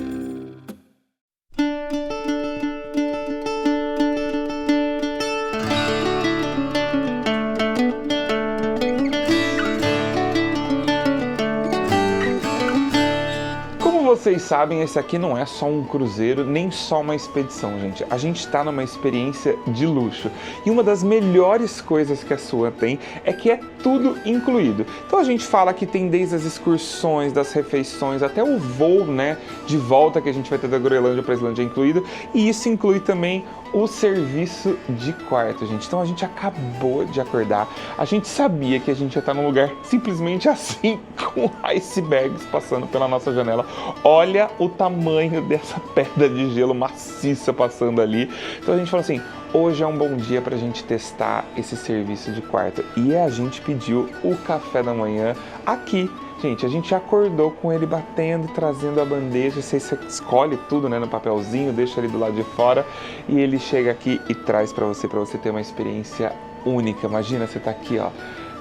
Vocês sabem, esse aqui não é só um cruzeiro, nem só uma expedição, gente. A gente está numa experiência de luxo. E uma das melhores coisas que a Swan tem é que é tudo incluído. Então a gente fala que tem desde as excursões, das refeições, até o voo, né, de volta que a gente vai ter da Groenlândia para a Islândia incluído. E isso inclui também o serviço de quarto, gente. Então a gente acabou de acordar, a gente sabia que a gente ia estar num lugar simplesmente assim, com icebergs passando pela nossa janela. Olha o tamanho dessa pedra de gelo maciça passando ali. Então a gente falou assim, hoje é um bom dia pra gente testar esse serviço de quarto. E a gente pediu o café da manhã aqui. Gente, a gente acordou com ele batendo, trazendo a bandeja, você escolhe tudo, né, no papelzinho, deixa ele do lado de fora e ele chega aqui e traz para você ter uma experiência única. Imagina, você tá aqui, ó,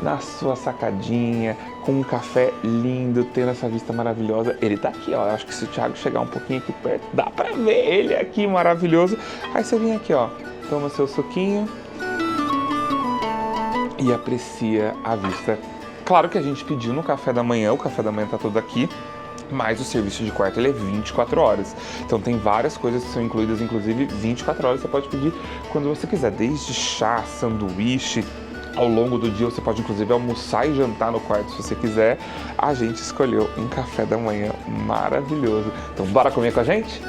na sua sacadinha, com um café lindo, tendo essa vista maravilhosa. Ele tá aqui, ó, eu acho que se o Thiago chegar um pouquinho aqui perto, dá pra ver ele aqui, maravilhoso. Aí você vem aqui, ó, toma seu suquinho e aprecia a vista. Claro que a gente pediu no café da manhã, o café da manhã tá todo aqui, mas o serviço de quarto ele é 24 horas. Então tem várias coisas que são incluídas, inclusive 24 horas você pode pedir quando você quiser, desde chá, sanduíche. Ao longo do dia você pode inclusive almoçar e jantar no quarto se você quiser. A gente escolheu um café da manhã maravilhoso. Então bora comer com a gente?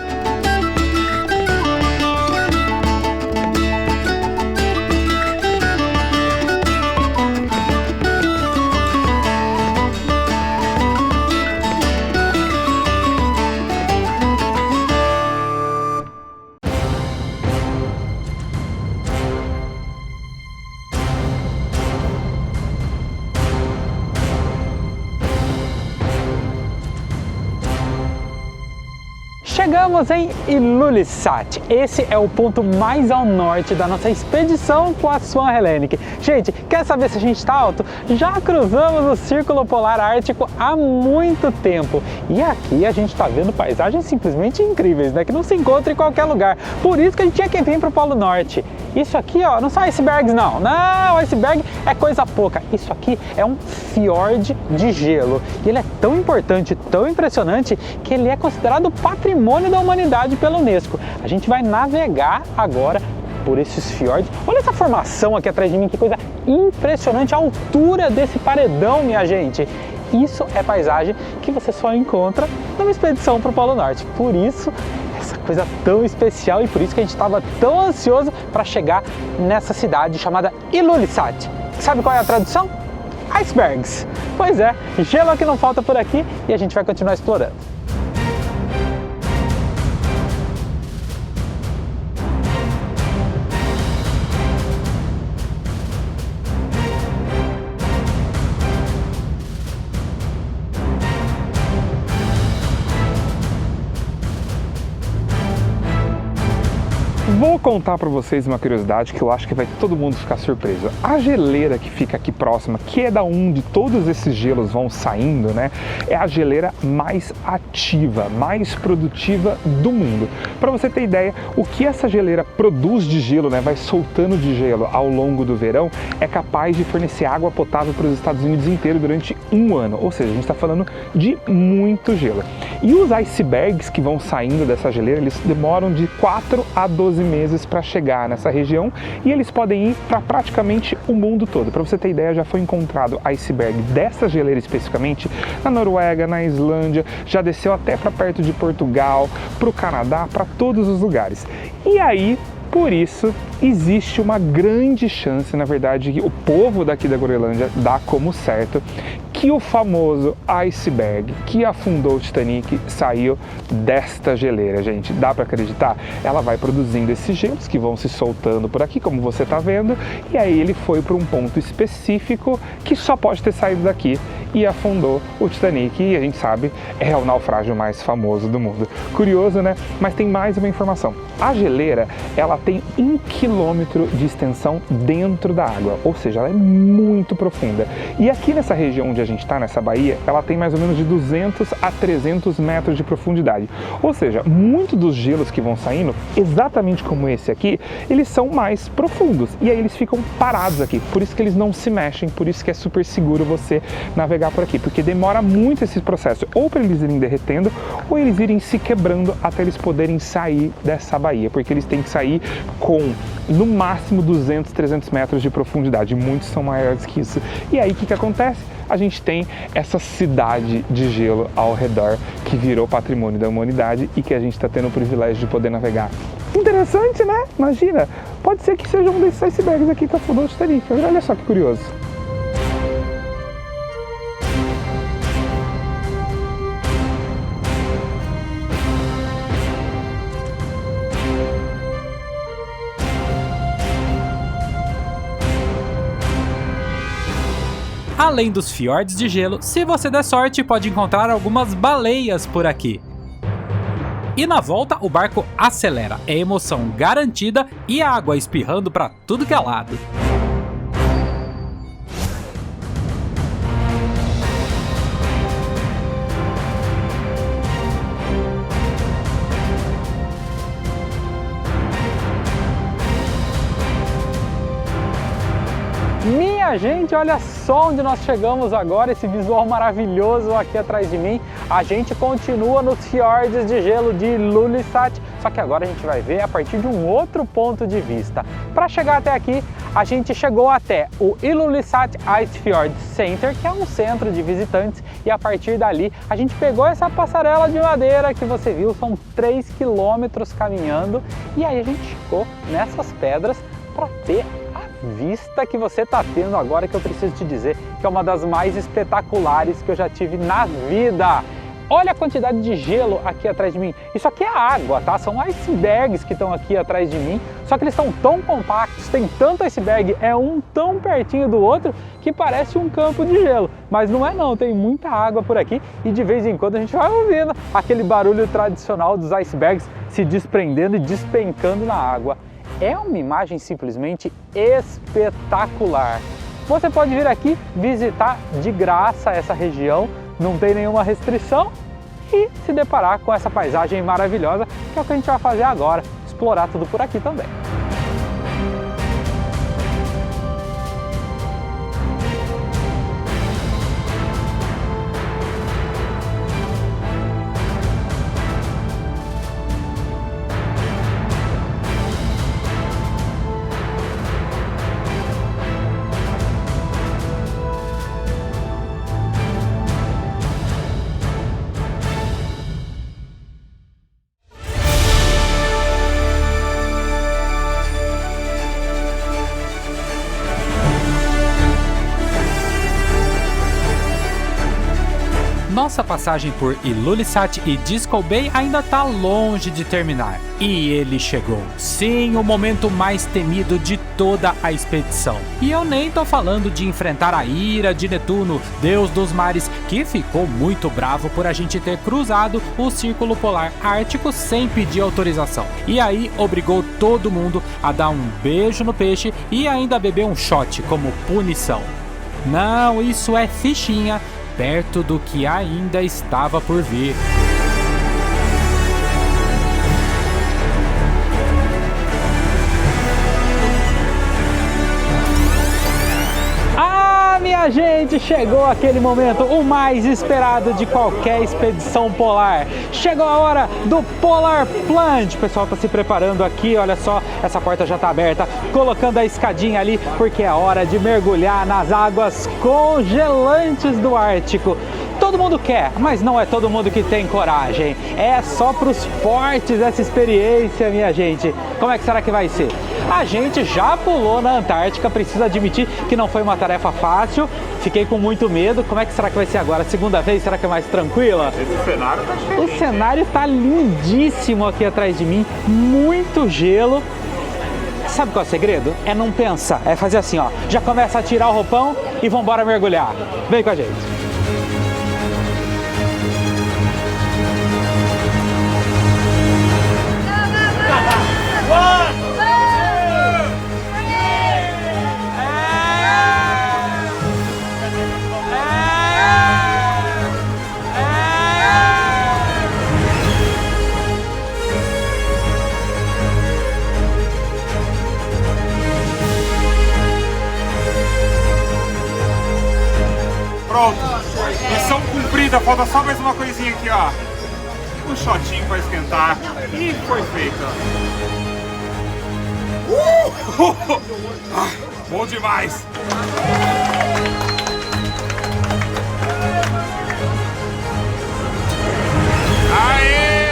Chegamos em Ilulissat. Esse é o ponto mais ao norte da nossa expedição com a Swan Hellenic. Gente, quer saber se a gente está alto? Já cruzamos o Círculo Polar Ártico há muito tempo. E aqui a gente está vendo paisagens simplesmente incríveis, né? Que não se encontra em qualquer lugar. Por isso que a gente tinha que vir para o Polo Norte. Isso aqui, ó, não são icebergs não. Não, iceberg é coisa pouca. Isso aqui é um fiord de gelo. E ele é tão importante, tão impressionante, que ele é considerado patrimônio da humanidade pela Unesco. A gente vai navegar agora por esses fiordes. Olha essa formação aqui atrás de mim, que coisa impressionante, a altura desse paredão, minha gente. Isso é paisagem que você só encontra numa expedição para o Polo Norte. Por isso, essa coisa tão especial e por isso que a gente estava tão ansioso para chegar nessa cidade chamada Ilulissat. Sabe qual é a tradução? Icebergs. Pois é, gelo que não falta por aqui e a gente vai continuar explorando. contar para vocês uma curiosidade que eu acho que vai todo mundo ficar surpreso. A geleira que fica aqui próxima, que é da onde todos esses gelos vão saindo, né? É a geleira mais ativa, mais produtiva do mundo. Para você ter ideia, o que essa geleira produz de gelo, né? Vai soltando de gelo ao longo do verão, é capaz de fornecer água potável para os Estados Unidos inteiro durante um ano. Ou seja, a gente está falando de muito gelo. E os icebergs que vão saindo dessa geleira, eles demoram de 4 a 12 meses para chegar nessa região e eles podem ir para praticamente o mundo todo. Para você ter ideia, já foi encontrado iceberg dessa geleira especificamente na Noruega, na Islândia, já desceu até para perto de Portugal, para o Canadá, para todos os lugares. E aí, por isso, existe uma grande chance, na verdade, que o povo daqui da Groenlândia dá como certo que o famoso iceberg que afundou o Titanic saiu desta geleira, gente. Dá para acreditar? Ela vai produzindo esses gelos que vão se soltando por aqui, como você está vendo, e aí ele foi para um ponto específico que só pode ter saído daqui e afundou o Titanic, e a gente sabe, é o naufrágio mais famoso do mundo. Curioso, né? Mas tem mais uma informação. A geleira, ela tem 1 quilômetro de extensão dentro da água, ou seja, ela é muito profunda. E aqui nessa região onde a gente está, nessa baía, ela tem mais ou menos de 200 a 300 metros de profundidade. Ou seja, muitos dos gelos que vão saindo, exatamente como esse aqui, eles são mais profundos. E aí eles ficam parados aqui. Por isso que eles não se mexem, por isso que é super seguro você navegar por aqui. Porque demora muito esse processo, ou para eles irem derretendo, ou eles irem se quebrando até eles poderem sair dessa baía. Porque eles têm que sair com, no máximo, 200, 300 metros de profundidade. Muitos são maiores que isso. E aí o que acontece? A gente tem essa cidade de gelo ao redor que virou patrimônio da humanidade e que a gente está tendo o privilégio de poder navegar. Interessante, né? Imagina, pode ser que seja um desses icebergs aqui que afundou o Titanic. Olha só que curioso. Além dos fiordes de gelo, se você der sorte, pode encontrar algumas baleias por aqui. E na volta, o barco acelera, é emoção garantida e água espirrando para tudo que é lado. Minha gente, olha só onde nós chegamos agora, esse visual maravilhoso aqui atrás de mim. A gente continua nos fiordes de gelo de Ilulissat, só que agora a gente vai ver a partir de um outro ponto de vista. Para chegar até aqui, a gente chegou até o Ilulissat Ice Fjord Center, que é um centro de visitantes, e a partir dali a gente pegou essa passarela de madeira que você viu, são 3 quilômetros caminhando, e aí a gente chegou nessas pedras para ter vista que você está tendo agora, que eu preciso te dizer que é uma das mais espetaculares que eu já tive na vida. Olha a quantidade de gelo aqui atrás de mim. Isso aqui é água, tá? São icebergs que estão aqui atrás de mim, só que eles estão tão compactos, tem tanto iceberg, é um tão pertinho do outro que parece um campo de gelo. Mas não é não, tem muita água por aqui e de vez em quando a gente vai ouvindo aquele barulho tradicional dos icebergs se desprendendo e despencando na água. É uma imagem simplesmente espetacular. Você pode vir aqui visitar de graça essa região, não tem nenhuma restrição, e se deparar com essa paisagem maravilhosa, que é o que a gente vai fazer agora, explorar tudo por aqui também. nossa passagem por Ilulissat e Disco Bay ainda tá longe de terminar. E ele chegou. Sim, o momento mais temido de toda a expedição. E eu nem tô falando de enfrentar a ira de Netuno, deus dos mares, que ficou muito bravo por a gente ter cruzado o Círculo Polar Ártico sem pedir autorização. E aí obrigou todo mundo a dar um beijo no peixe e ainda beber um shot como punição. Não, isso é fichinha perto do que ainda estava por vir. Minha gente, chegou aquele momento, o mais esperado de qualquer expedição polar. Chegou a hora do Polar Plunge. O pessoal tá se preparando aqui, olha só, essa porta já tá aberta, colocando a escadinha ali, porque é hora de mergulhar nas águas congelantes do Ártico. Todo mundo quer, mas não é todo mundo que tem coragem. É só para os fortes essa experiência, minha gente. Como é que será que vai ser? A gente já pulou na Antártica, preciso admitir que não foi uma tarefa fácil. Fiquei com muito medo. Como é que será que vai ser agora? Segunda vez, será que é mais tranquila? Esse cenário tá diferente. O cenário tá lindíssimo aqui atrás de mim, muito gelo. Sabe qual é o segredo? É não pensar, é fazer assim, ó. Já começa a tirar o roupão e vambora mergulhar. Vem com a gente. Pronto, missão cumprida, falta só mais uma coisinha aqui, ó. Um shotinho pra esquentar e foi feito. Bom demais! Aê!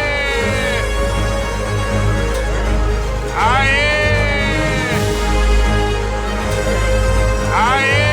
Aê! Aê!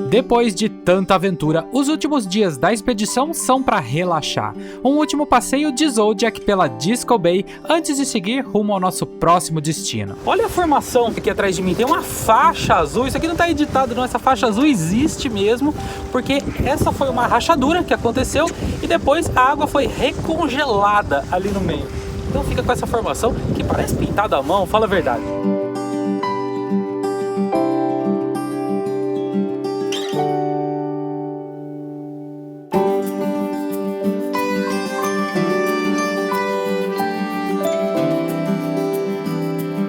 Depois de tanta aventura, os últimos dias da expedição são para relaxar. Um último passeio de Zodiac pela Disco Bay antes de seguir rumo ao nosso próximo destino. Olha a formação aqui atrás de mim, tem uma faixa azul. Isso aqui não está editado não, essa faixa azul existe mesmo, porque essa foi uma rachadura que aconteceu e depois a água foi recongelada ali no meio. Então fica com essa formação que parece pintada à mão, fala a verdade.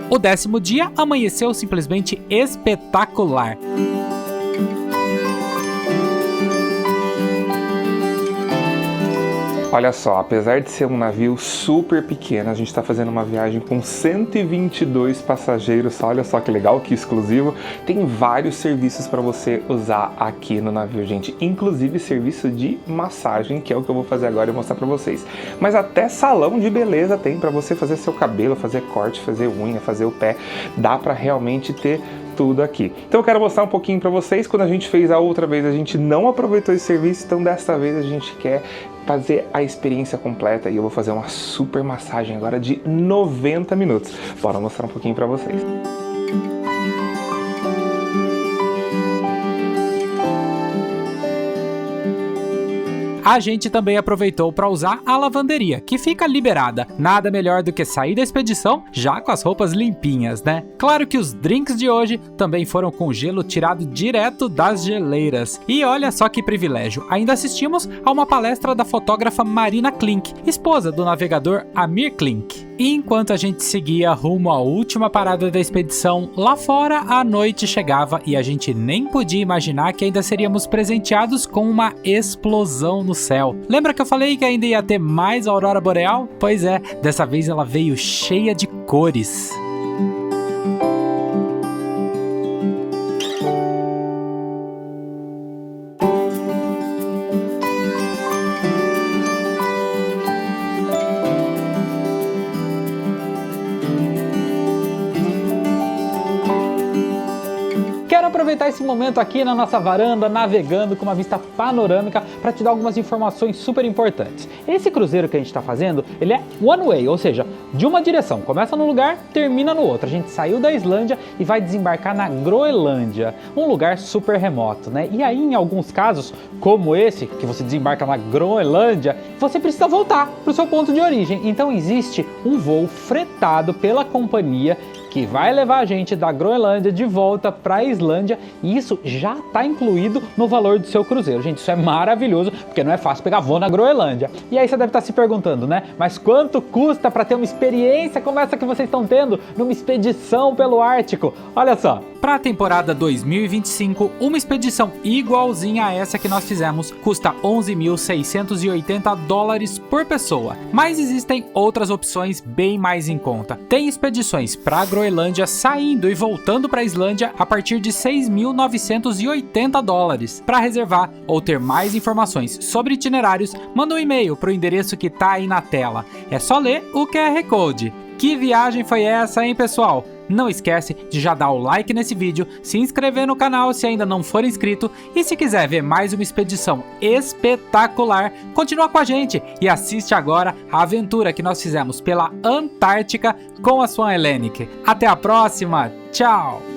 O 10º dia amanheceu simplesmente espetacular. Olha só, apesar de ser um navio super pequeno, a gente está fazendo uma viagem com 122 passageiros, olha só que legal, que exclusivo. Tem vários serviços para você usar aqui no navio, gente, inclusive serviço de massagem, que é o que eu vou fazer agora e mostrar para vocês. Mas até salão de beleza tem para você fazer seu cabelo, fazer corte, fazer unha, fazer o pé, dá para realmente ter tudo aqui. Então eu quero mostrar um pouquinho para vocês. Quando a gente fez a outra vez, a gente não aproveitou esse serviço, então dessa vez a gente quer fazer a experiência completa e eu vou fazer uma super massagem agora de 90 minutos. Bora mostrar um pouquinho para vocês. A gente também aproveitou para usar a lavanderia, que fica liberada. Nada melhor do que sair da expedição já com as roupas limpinhas, né? Claro que os drinks de hoje também foram com gelo tirado direto das geleiras. E olha só que privilégio, ainda assistimos a uma palestra da fotógrafa Marina Klink, esposa do navegador Amir Klink. E enquanto a gente seguia rumo à última parada da expedição, lá fora a noite chegava e a gente nem podia imaginar que ainda seríamos presenteados com uma explosão no céu. Lembra que eu falei que ainda ia ter mais aurora boreal? Pois é, dessa vez ela veio cheia de cores. Quero aproveitar esse momento aqui na nossa varanda, navegando com uma vista panorâmica para te dar algumas informações super importantes. Esse cruzeiro que a gente está fazendo, ele é one way, ou seja, de uma direção. Começa num lugar, termina no outro. A gente saiu da Islândia e vai desembarcar na Groenlândia, um lugar super remoto, né? E aí, em alguns casos, como esse, que você desembarca na Groenlândia, você precisa voltar para o seu ponto de origem. Então existe um voo fretado pela companhia que vai levar a gente da Groenlândia de volta para a Islândia, e isso já está incluído no valor do seu cruzeiro. Gente, isso é maravilhoso, porque não é fácil pegar voo na Groenlândia. E aí você deve estar se perguntando, né? Mas quanto custa para ter uma experiência como essa que vocês estão tendo numa expedição pelo Ártico? Olha só. Para a temporada 2025, uma expedição igualzinha a essa que nós fizemos custa $11.680 por pessoa. Mas existem outras opções bem mais em conta. Tem expedições para a Groenlândia saindo e voltando para a Islândia a partir de $6.980. Para reservar ou ter mais informações sobre itinerários, manda um e-mail para o endereço que está aí na tela. É só ler o QR Code. Que viagem foi essa, hein, pessoal? Não esquece de já dar o like nesse vídeo, se inscrever no canal se ainda não for inscrito e se quiser ver mais uma expedição espetacular, continua com a gente e assiste agora a aventura que nós fizemos pela Antártica com a Swan Hellenic. Até a próxima, tchau!